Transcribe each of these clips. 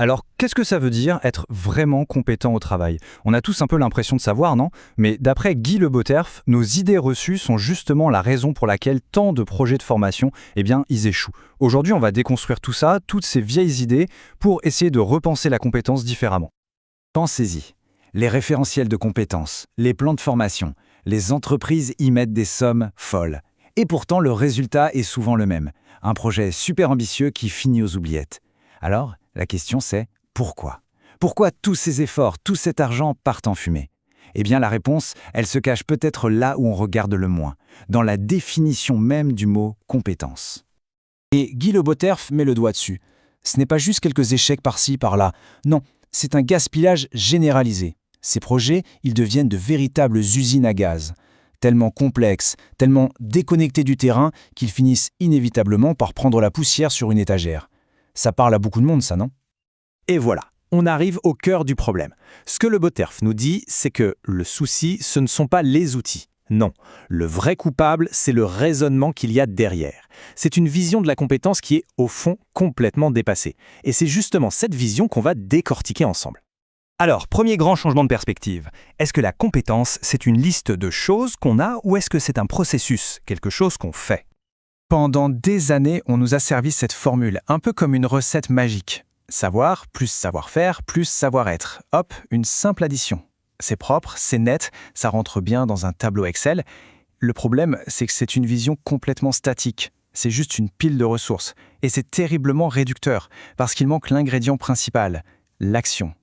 Alors, qu'est-ce que ça veut dire être vraiment compétent au travail? On a tous un peu l'impression de savoir, non? Mais d'après Guy Le Boterf, nos idées reçues sont justement la raison pour laquelle tant de projets de formation, ils échouent. Aujourd'hui, on va déconstruire tout ça, toutes ces vieilles idées, pour essayer de repenser la compétence différemment. Pensez-y. Les référentiels de compétences, les plans de formation, les entreprises y mettent des sommes folles. Et pourtant, le résultat est souvent le même. Un projet super ambitieux qui finit aux oubliettes. Alors, la question c'est pourquoi? Pourquoi tous ces efforts, tout cet argent partent en fumée? Eh bien, la réponse, elle se cache peut-être là où on regarde le moins, dans la définition même du mot compétence. Et Guy Le Boterf met le doigt dessus. Ce n'est pas juste quelques échecs par-ci, par-là. Non, c'est un gaspillage généralisé. Ces projets, ils deviennent de véritables usines à gaz. Tellement complexes, tellement déconnectés du terrain qu'ils finissent inévitablement par prendre la poussière sur une étagère. Ça parle à beaucoup de monde, ça, non? Et voilà, on arrive au cœur du problème. Ce que Le Boterf nous dit, c'est que le souci, ce ne sont pas les outils. Non, le vrai coupable, c'est le raisonnement qu'il y a derrière. C'est une vision de la compétence qui est, au fond, complètement dépassée. Et c'est justement cette vision qu'on va décortiquer ensemble. Alors, premier grand changement de perspective. Est-ce que la compétence, c'est une liste de choses qu'on a ou est-ce que c'est un processus, quelque chose qu'on fait? Pendant des années, on nous a servi cette formule, un peu comme une recette magique. Savoir plus savoir-faire plus savoir-être. Hop, une simple addition. C'est propre, c'est net, ça rentre bien dans un tableau Excel. Le problème, c'est que c'est une vision complètement statique. C'est juste une pile de ressources. Et c'est terriblement réducteur, parce qu'il manque l'ingrédient principal, l'action.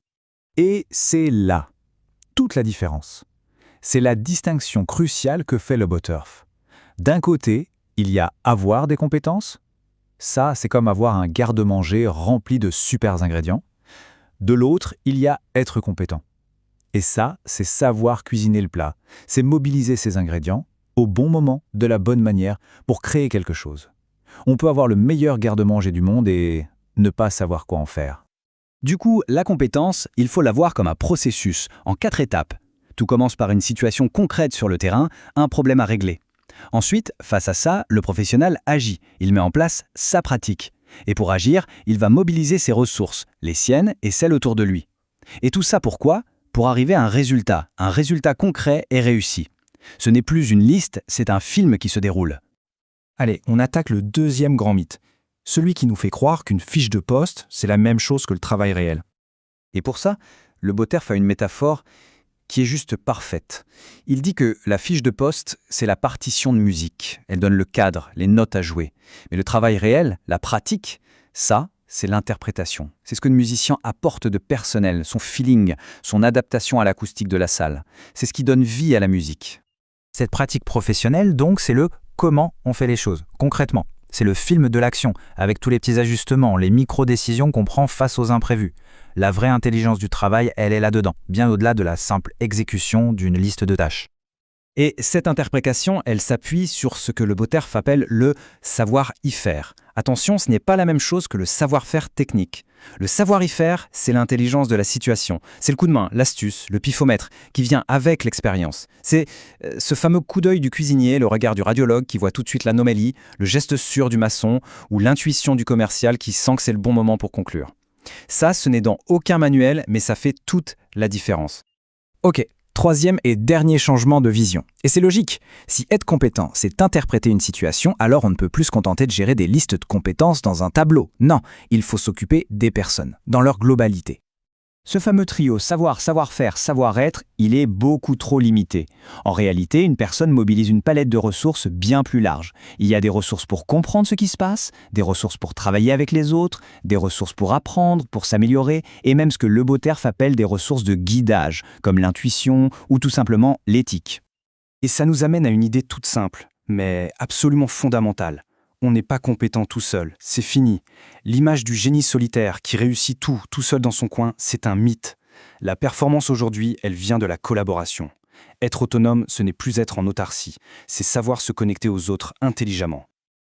Et c'est là toute la différence. C'est la distinction cruciale que fait Le Boterf. D'un côté, il y a avoir des compétences. Ça, c'est comme avoir un garde-manger rempli de super ingrédients. De l'autre, il y a être compétent. Et ça, c'est savoir cuisiner le plat. C'est mobiliser ces ingrédients au bon moment, de la bonne manière, pour créer quelque chose. On peut avoir le meilleur garde-manger du monde et ne pas savoir quoi en faire. Du coup, la compétence, il faut la voir comme un processus, en 4 étapes. Tout commence par une situation concrète sur le terrain, un problème à régler. Ensuite, face à ça, le professionnel agit, il met en place sa pratique. Et pour agir, il va mobiliser ses ressources, les siennes et celles autour de lui. Et tout ça pourquoi? Pour arriver à un résultat concret et réussi. Ce n'est plus une liste, c'est un film qui se déroule. Allez, on attaque le deuxième grand mythe. Celui qui nous fait croire qu'une fiche de poste, c'est la même chose que le travail réel. Et pour ça, Le Boterf a une métaphore qui est juste parfaite. Il dit que la fiche de poste, c'est la partition de musique. Elle donne le cadre, les notes à jouer. Mais le travail réel, la pratique, ça, c'est l'interprétation. C'est ce que le musicien apporte de personnel, son feeling, son adaptation à l'acoustique de la salle. C'est ce qui donne vie à la musique. Cette pratique professionnelle, donc, c'est le comment on fait les choses, concrètement. C'est le film de l'action, avec tous les petits ajustements, les micro-décisions qu'on prend face aux imprévus. La vraie intelligence du travail, elle est là-dedans, bien au-delà de la simple exécution d'une liste de tâches. Et cette interprétation, elle s'appuie sur ce que Le Boterf appelle le savoir-y-faire. Attention, ce n'est pas la même chose que le savoir-faire technique. Le savoir-y-faire, c'est l'intelligence de la situation. C'est le coup de main, l'astuce, le pifomètre, qui vient avec l'expérience. C'est ce fameux coup d'œil du cuisinier, le regard du radiologue qui voit tout de suite l'anomalie, le geste sûr du maçon ou l'intuition du commercial qui sent que c'est le bon moment pour conclure. Ça, ce n'est dans aucun manuel, mais ça fait toute la différence. Ok, troisième et dernier changement de vision. Et c'est logique. Si être compétent, c'est interpréter une situation, alors on ne peut plus se contenter de gérer des listes de compétences dans un tableau. Non, il faut s'occuper des personnes, dans leur globalité. Ce fameux trio savoir, savoir-faire, savoir-être, il est beaucoup trop limité. En réalité, une personne mobilise une palette de ressources bien plus large. Il y a des ressources pour comprendre ce qui se passe, des ressources pour travailler avec les autres, des ressources pour apprendre, pour s'améliorer, et même ce que Le Boterf appelle des ressources de guidage, comme l'intuition ou tout simplement l'éthique. Et ça nous amène à une idée toute simple, mais absolument fondamentale. On n'est pas compétent tout seul, c'est fini. L'image du génie solitaire qui réussit tout seul dans son coin, c'est un mythe. La performance aujourd'hui, elle vient de la collaboration. Être autonome, ce n'est plus être en autarcie, c'est savoir se connecter aux autres intelligemment.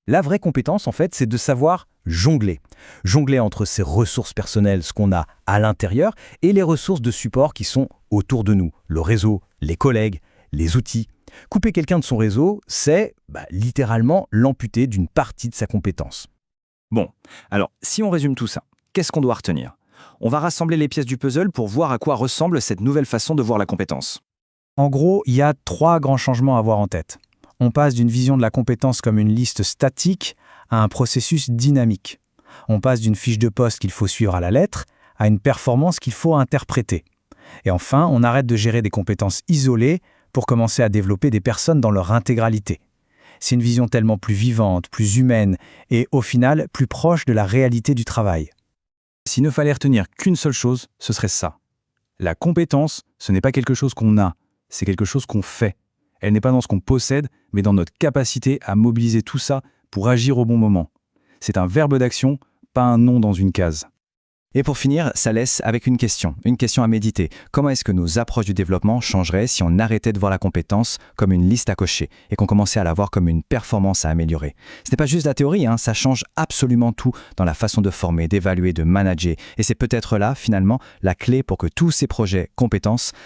La vraie compétence, en fait, c'est de savoir jongler. Jongler entre ses ressources personnelles, ce qu'on a à l'intérieur, et les ressources de support qui sont autour de nous. Le réseau, les collègues, les outils. Couper quelqu'un de son réseau, c'est littéralement l'amputer d'une partie de sa compétence. Bon, alors si on résume tout ça, qu'est-ce qu'on doit retenir? On va rassembler les pièces du puzzle pour voir à quoi ressemble cette nouvelle façon de voir la compétence. En gros, il y a 3 grands changements à avoir en tête. On passe d'une vision de la compétence comme une liste statique à un processus dynamique. On passe d'une fiche de poste qu'il faut suivre à la lettre à une performance qu'il faut interpréter. Et enfin, on arrête de gérer des compétences isolées pour commencer à développer des personnes dans leur intégralité. C'est une vision tellement plus vivante, plus humaine et, au final, plus proche de la réalité du travail. S'il ne fallait retenir qu'une seule chose, ce serait ça. La compétence, ce n'est pas quelque chose qu'on a, c'est quelque chose qu'on fait. Elle n'est pas dans ce qu'on possède, mais dans notre capacité à mobiliser tout ça pour agir au bon moment. C'est un verbe d'action, pas un nom dans une case. Et pour finir, ça laisse avec une question à méditer. Comment est-ce que nos approches du développement changeraient si on arrêtait de voir la compétence comme une liste à cocher et qu'on commençait à la voir comme une performance à améliorer? Ce n'est pas juste la théorie, ça change absolument tout dans la façon de former, d'évaluer, de manager. Et c'est peut-être là, finalement, la clé pour que tous ces projets compétences